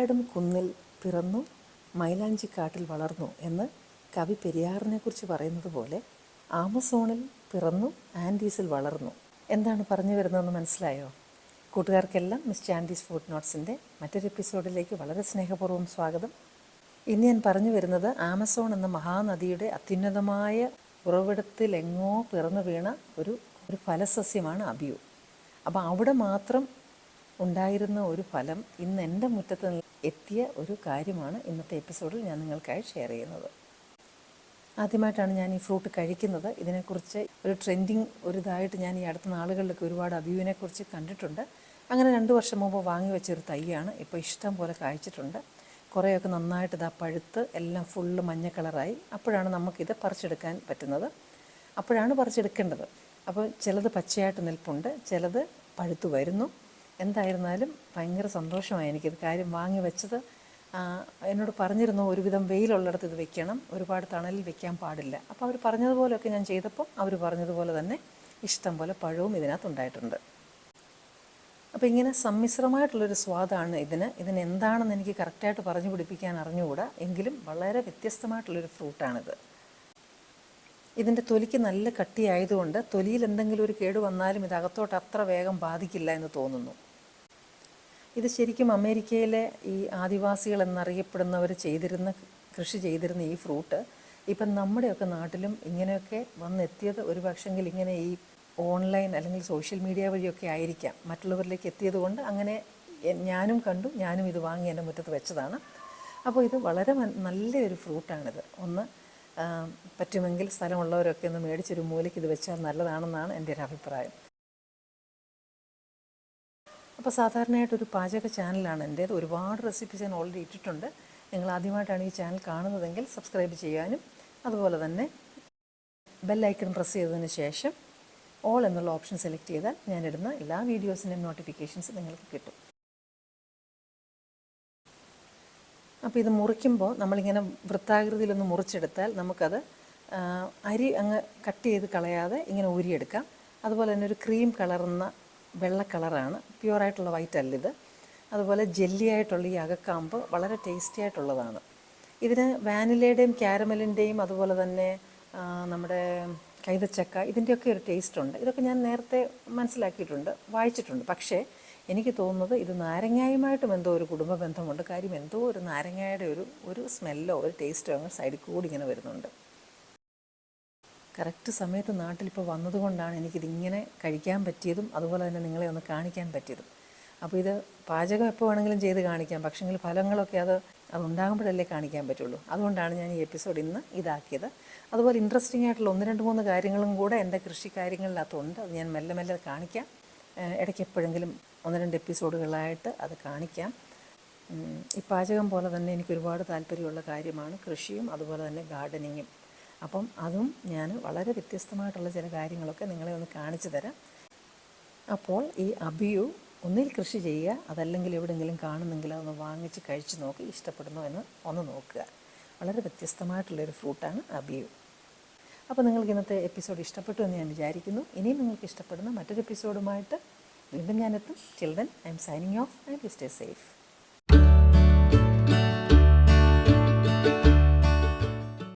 ആലിയാടും കുന്നിൽ പിറന്നു മൈലാഞ്ചിക്കാട്ടിൽ വളർന്നു എന്ന് കവി പെരിയാറിനെക്കുറിച്ച് പറയുന്നത് പോലെ ആമസോണിൽ പിറന്നു ആൻഡീസിൽ വളർന്നു. എന്താണ് പറഞ്ഞു വരുന്നതെന്ന് മനസ്സിലായോ? കൂട്ടുകാർക്കെല്ലാം മിസ് ആൻഡീസ് ഫുഡ് നോട്ട്സിൻ്റെ മറ്റൊരു എപ്പിസോഡിലേക്ക് വളരെ സ്നേഹപൂർവ്വം സ്വാഗതം. ഇന്ന് ഞാൻ പറഞ്ഞു വരുന്നത് ആമസോൺ എന്ന മഹാനദിയുടെ അത്യുന്നതമായ ഉറവിടത്തിലെങ്ങോ പിറന്നു വീണ ഒരു ഫലസസ്യമാണ് അബിയു. അപ്പോൾ അവിടെ മാത്രം ഉണ്ടായിരുന്ന ഒരു ഫലം ഇന്ന് എൻ്റെ മുറ്റത്ത് എത്തിയ ഒരു കാര്യമാണ് ഇന്നത്തെ എപ്പിസോഡിൽ ഞാൻ നിങ്ങൾക്കായി ഷെയർ ചെയ്യുന്നത്. ആദ്യമായിട്ടാണ് ഞാൻ ഈ ഫ്രൂട്ട് കഴിക്കുന്നത്. ഇതിനെക്കുറിച്ച് ഒരു ട്രെൻഡിങ് ഇതായിട്ട് ഞാൻ ഈ അടുത്ത നാളുകളിലൊക്കെ ഒരുപാട് അബിയുവിനെക്കുറിച്ച് കണ്ടിട്ടുണ്ട്. അങ്ങനെ 2 വർഷം മുമ്പ് വാങ്ങി വെച്ചൊരു തൈയാണ്. ഇപ്പോൾ ഇഷ്ടം പോലെ കായ്ച്ചിട്ടുണ്ട്. കുറേയൊക്കെ നന്നായിട്ട് ഇതാ പഴുത്ത് എല്ലാം ഫുള്ള് മഞ്ഞ കളറായി. അപ്പോഴാണ് നമുക്കിത് പറിച്ചെടുക്കാൻ പറ്റുന്നത്, അപ്പോഴാണ് പറിച്ചെടുക്കേണ്ടത്. അപ്പോൾ ചിലത് പച്ചയായിട്ട് നിൽപ്പുണ്ട്, ചിലത് പഴുത്തു വരുന്നു. എന്തായിരുന്നാലും ഭയങ്കര സന്തോഷമായി എനിക്കിത്. കാര്യം വാങ്ങി വെച്ചത് എന്നോട് പറഞ്ഞിരുന്നു ഒരുവിധം വെയിലുള്ളിടത്ത് ഇത് വെക്കണം, ഒരുപാട് തണലിൽ വെക്കാൻ പാടില്ല. അപ്പോൾ അവർ പറഞ്ഞതുപോലെയൊക്കെ ഞാൻ ചെയ്തപ്പോൾ അവർ പറഞ്ഞതുപോലെ തന്നെ ഇഷ്ടം പോലെ പഴവും ഇതിനകത്തുണ്ടായിട്ടുണ്ട്. അപ്പോൾ ഇങ്ങനെ സമ്മിശ്രമായിട്ടുള്ളൊരു സ്വാദാണ് ഇതിന് എന്താണെന്ന് എനിക്ക് കറക്റ്റായിട്ട് പറഞ്ഞു പിടിപ്പിക്കാൻ അറിഞ്ഞുകൂടാ. എങ്കിലും വളരെ വ്യത്യസ്തമായിട്ടുള്ളൊരു ഫ്രൂട്ടാണിത്. ഇതിൻ്റെ തൊലിക്ക് നല്ല കട്ടിയായതുകൊണ്ട് തൊലിയിൽ എന്തെങ്കിലും ഒരു കേട് വന്നാലും ഇത് അകത്തോട്ട് അത്ര വേഗം ബാധിക്കില്ല എന്ന് തോന്നുന്നു. ഇത് ശരിക്കും അമേരിക്കയിലെ ഈ ആദിവാസികൾ എന്നറിയപ്പെടുന്നവർ കൃഷി ചെയ്തിരുന്ന ഈ ഫ്രൂട്ട് ഇപ്പം നമ്മുടെയൊക്കെ നാട്ടിലും ഇങ്ങനെയൊക്കെ വന്നെത്തിയത് ഒരു പക്ഷെങ്കിൽ ഇങ്ങനെ ഈ ഓൺലൈൻ അല്ലെങ്കിൽ സോഷ്യൽ മീഡിയ വഴിയൊക്കെ ആയിരിക്കാം മറ്റുള്ളവരിലേക്ക് എത്തിയത് കൊണ്ട് അങ്ങനെ ഞാനും കണ്ടു, ഞാനും ഇത് വാങ്ങി എൻ്റെ മുറ്റത്ത് വെച്ചതാണ്. അപ്പോൾ ഇത് വളരെ നല്ലൊരു ഫ്രൂട്ടാണിത്. പറ്റുമെങ്കിൽ സ്ഥലമുള്ളവരൊക്കെ ഒന്ന് മേടിച്ചൊരു മൂലയ്ക്ക് ഇത് വെച്ചാൽ നല്ലതാണെന്നാണ് എൻ്റെ ഒരു അഭിപ്രായം. അപ്പോൾ സാധാരണയായിട്ടൊരു പാചക ചാനലാണ് എൻ്റേത്. ഒരുപാട് റെസിപ്പീസ് ഞാൻ ഓൾറെഡി ഇട്ടിട്ടുണ്ട്. നിങ്ങൾ ആദ്യമായിട്ടാണ് ഈ ചാനൽ കാണുന്നതെങ്കിൽ സബ്സ്ക്രൈബ് ചെയ്യാനും അതുപോലെ തന്നെ ബെല്ലൈക്കൺ പ്രസ് ചെയ്തതിന് ശേഷം ഓൾ എന്നുള്ള ഓപ്ഷൻ സെലക്ട് ചെയ്താൽ ഞാനിടുന്ന എല്ലാ വീഡിയോസിൻ്റെയും നോട്ടിഫിക്കേഷൻസ് നിങ്ങൾക്ക് കിട്ടും. അപ്പോൾ ഇത് മുറിക്കുമ്പോൾ നമ്മളിങ്ങനെ വൃത്താകൃതിയിലൊന്ന് മുറിച്ചെടുത്താൽ നമുക്കത് അരി അങ്ങ് കട്ട് ചെയ്ത് കളയാതെ ഇങ്ങനെ ഊരിയെടുക്കാം. അതുപോലെ തന്നെ ഒരു ക്രീം കളറുന്ന വെള്ള കളറാണ്, പ്യുവറായിട്ടുള്ള വൈറ്റ് അല്ല ഇത്. അതുപോലെ ജെല്ലിയായിട്ടുള്ള ഈ അകക്കാമ്പ് വളരെ ടേസ്റ്റി ആയിട്ടുള്ളതാണ്. ഇതിന് വാനിലയുടെയും ക്യാരമലിൻ്റെയും അതുപോലെ തന്നെ നമ്മുടെ കൈതച്ചക്ക ഇതിൻ്റെയൊക്കെ ഒരു ടേസ്റ്റ് ഉണ്ട്. ഇതൊക്കെ ഞാൻ നേരത്തെ മനസ്സിലാക്കിയിട്ടുണ്ട്, വായിച്ചിട്ടുണ്ട്. പക്ഷേ എനിക്ക് തോന്നുന്നത് ഇത് നാരങ്ങായുമായിട്ടും എന്തോ ഒരു കുടുംബ ബന്ധമുണ്ട്. കാര്യം എന്തോ ഒരു നാരങ്ങയുടെ ഒരു സ്മെല്ലോ ഒരു ടേസ്റ്റോ അങ്ങ് സൈഡിൽ കൂടി ഇങ്ങനെ വരുന്നുണ്ട്. കറക്റ്റ് സമയത്ത് നാട്ടിലിപ്പോൾ വന്നതുകൊണ്ടാണ് എനിക്കിതിങ്ങനെ കഴിക്കാൻ പറ്റിയതും അതുപോലെ തന്നെ നിങ്ങളെ ഒന്ന് കാണിക്കാൻ പറ്റിയതും. അപ്പോൾ ഇത് പാചകം എപ്പോൾ വേണമെങ്കിലും ചെയ്ത് കാണിക്കാം, പക്ഷേങ്കിൽ ഫലങ്ങളൊക്കെ അതുണ്ടാകുമ്പോഴല്ലേ കാണിക്കാൻ പറ്റുള്ളൂ. അതുകൊണ്ടാണ് ഞാൻ ഈ എപ്പിസോഡ് ഇന്ന് ഇതാക്കിയത്. അതുപോലെ ഇൻട്രസ്റ്റിംഗ് ആയിട്ടുള്ള 1-2-3 കാര്യങ്ങളും കൂടെ എൻ്റെ കൃഷി കാര്യങ്ങളിനകത്തുണ്ട്. അത് ഞാൻ മെല്ലെ മെല്ലെ കാണിക്കാം. ഇടയ്ക്ക് എപ്പോഴെങ്കിലും 1-2 എപ്പിസോഡുകളായിട്ട് അത് കാണിക്കാം. ഈ പാചകം പോലെ തന്നെ എനിക്ക് ഒരുപാട് താല്പര്യമുള്ള കാര്യമാണ് കൃഷിയും അതുപോലെ തന്നെ ഗാർഡനിങ്ങും. അപ്പം അതും ഞാൻ വളരെ വ്യത്യസ്തമായിട്ടുള്ള ചില കാര്യങ്ങളൊക്കെ നിങ്ങളെ ഒന്ന് കാണിച്ചു തരാം. അപ്പോൾ ഈ അബിയു ഒന്നിൽ കൃഷി ചെയ്യുക, അതല്ലെങ്കിൽ എവിടെയെങ്കിലും കാണുന്നെങ്കിൽ അതൊന്ന് വാങ്ങിച്ച് കഴിച്ച് നോക്കി ഇഷ്ടപ്പെടുന്നോ എന്ന് ഒന്ന് നോക്കുക. വളരെ വ്യത്യസ്തമായിട്ടുള്ളൊരു ഫ്രൂട്ടാണ് അബിയു. അപ്പോൾ നിങ്ങൾക്ക് ഇന്നത്തെ എപ്പിസോഡ് ഇഷ്ടപ്പെട്ടു എന്ന് ഞാൻ വിചാരിക്കുന്നു. ഇനിയും നിങ്ങൾക്ക് ഇഷ്ടപ്പെടുന്ന മറ്റൊരു എപ്പിസോഡുമായിട്ട് വീണ്ടും ഞാനെത്തും. Till then I'm signing off and you stay safe.